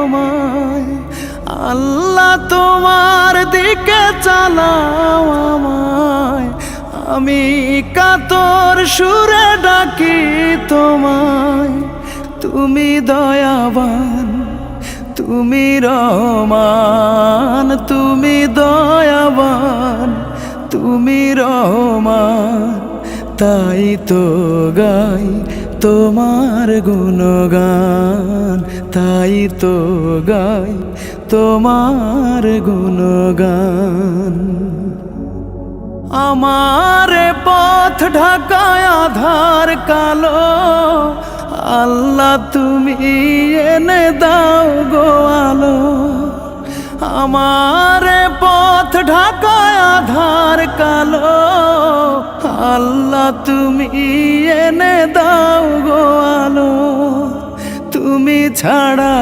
তোমায়। আল্লাহ তোমার দিকে চালাও আমায়, আমি কাতর সুরে ডাকি তোমায়। তুমি দয়াবান, তুমি রহমান, তুমি দয়াবান, তুমি রহমান, তাই তো গাই তোমার গুণগান, তাই তো গাই তোমার গুণগান। আমার পথ ঢাকায় আধার কালো, আল্লাহ তুমি এনে দাও গো আলো। আমার পথ ঢাকায় আধার কালো, আল্লাহ তুমি এনে দাও গো আলো। তুমি ছাড়া